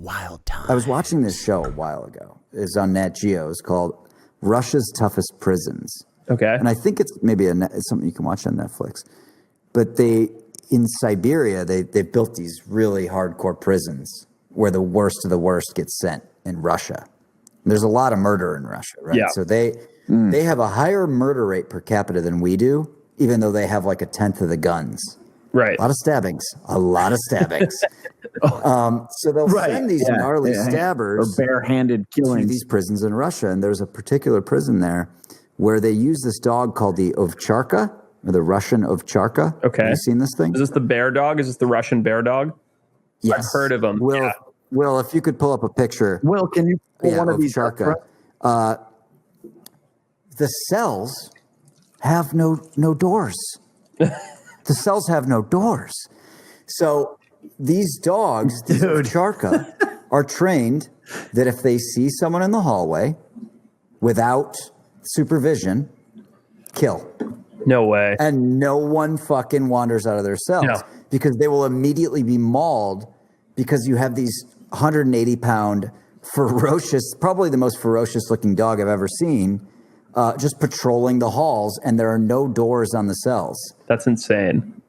wild times. I was watching this show a while ago. It's on Nat Geo. It's called Russia's Toughest Prisons. Okay. And I think it's maybe it's something you can watch on Netflix. But in Siberia, they've built these really hardcore prisons where the worst of the worst gets sent in Russia. There's a lot of murder in Russia, right? Yeah. So they have a higher murder rate per capita than we do, even though they have like a tenth of the guns. Right. A lot of stabbings. So they'll send these gnarly stabbers or barehanded killings to these prisons in Russia. And there's a particular prison there where they use this dog called the Ovcharka, or the Russian Ovcharka. Okay. Have you seen this thing? Is this the bear dog? Is this the Russian bear dog? Yes. I've heard of them. Will, if you could pull up a picture. Will, can you pull one of these Ovcharka. The cells have no doors. The cells have no doors. So these dogs, these Ovcharka, are trained that if they see someone in the hallway without supervision, kill. No way. And no one fucking wanders out of their cells because they will immediately be mauled because you have these 180-pound ferocious, probably the most ferocious looking dog I've ever seen, just patrolling the halls, and there are no doors on the cells. That's insane.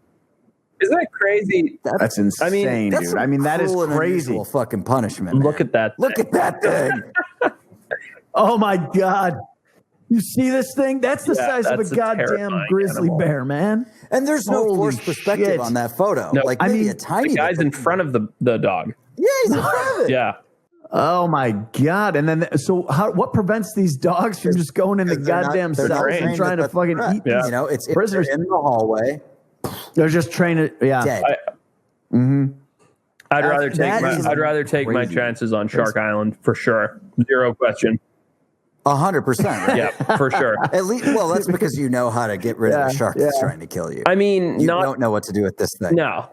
Isn't that crazy? That's insane, dude. I mean, that is crazy. Fucking punishment. Look at that. Look at that thing. Oh my God. You see this thing? That's the size of a goddamn grizzly bear, man. And there's no forced perspective on that photo. No, like maybe a tiny the guy's bit, in front of the dog. Yeah, he's in front of it. Yeah. Oh my God. And then, what prevents these dogs from just going in the goddamn cells and trying to fucking eat these You know, it's prisoners in the hallway. They're just trained. Dead. I'd rather take my chances on Shark Island for sure. Zero question. 100%. Right? Yeah, for sure. At least, well, that's because you know how to get rid of a shark that's trying to kill you. I mean, you don't know what to do with this thing. No,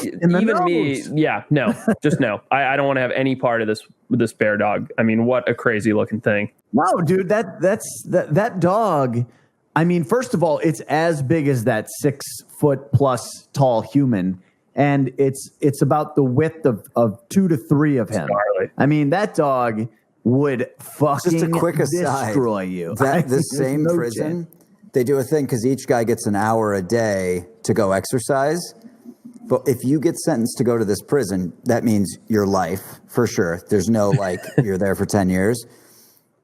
even me. Yeah, no, just no. I don't want to have any part of this bear dog. I mean, what a crazy looking thing. No, dude, that dog. I mean, first of all, it's as big as that 6 foot plus tall human, and it's about the width of 2 to 3 of him. Gnarly. I mean, that dog would fucking just a quick aside, destroy you. The same prison, they do a thing because each guy gets an hour a day to go exercise. But if you get sentenced to go to this prison, that means your life for sure. There's no like you're there for 10 years.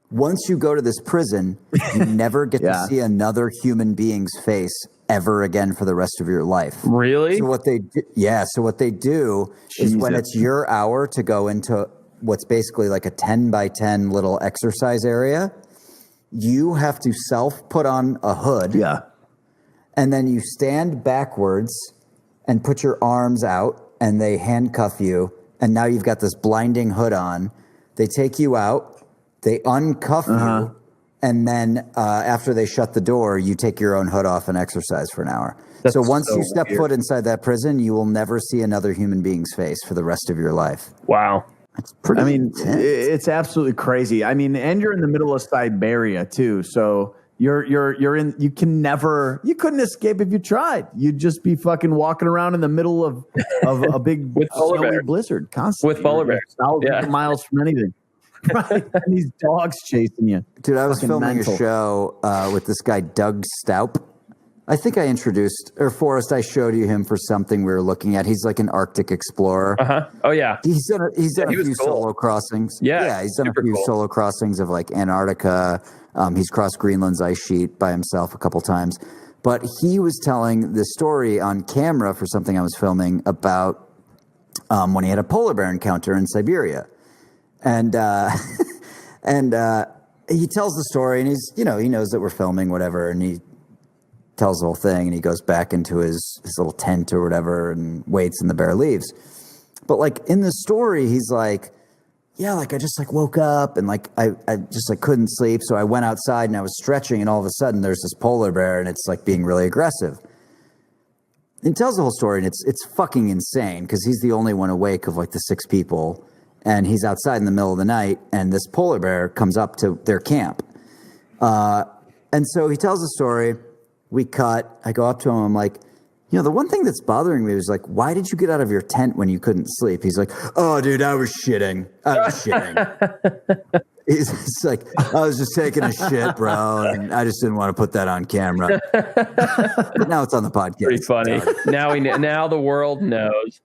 Once you go to this prison, you never get to see another human being's face ever again for the rest of your life. Really? So what they do is when it's your hour to go into what's basically like a 10 by 10 little exercise area, you have to put on a hood. Yeah. And then you stand backwards and put your arms out and they handcuff you. And now you've got this blinding hood on. They take you out, they uncuff you. And then after they shut the door, you take your own hood off and exercise for an hour. So once you step foot inside that prison, you will never see another human being's face for the rest of your life. Wow. It's pretty intense. It's absolutely crazy. I mean, and you're in the middle of Siberia too. So you're in, you couldn't escape if you tried. You'd just be fucking walking around in the middle of a big snowy blizzard constantly. With polar bears. Thousands of miles from anything. Right? And these dogs chasing you. Dude, I was filming a show with this guy, Doug Staup. I think I introduced, or Forrest, I showed you him for something we were looking at. He's like an Arctic explorer. Oh, yeah. He's done a few solo crossings. Yeah, he's done a few solo crossings of like Antarctica. He's crossed Greenland's ice sheet by himself a couple times. But he was telling the story on camera for something I was filming about when he had a polar bear encounter in Siberia. And he tells the story, and he knows that we're filming, whatever, and he tells the whole thing, and he goes back into his little tent or whatever and waits, and the bear leaves. But like in the story, he's like, yeah, like I just like woke up and like I just like couldn't sleep, so I went outside and I was stretching, and all of a sudden there's this polar bear and it's like being really aggressive. And he tells the whole story, and it's fucking insane because he's the only one awake of like the 6 people, and he's outside in the middle of the night, and this polar bear comes up to their camp. And so he tells the story. We cut. I go up to him. I'm like, You know, the one thing that's bothering me was like, why did you get out of your tent when you couldn't sleep? He's like, oh, dude, I was shitting. He's like, I was just taking a shit, bro, and I just didn't want to put that on camera. But now it's on the podcast. Pretty funny. Now the world knows.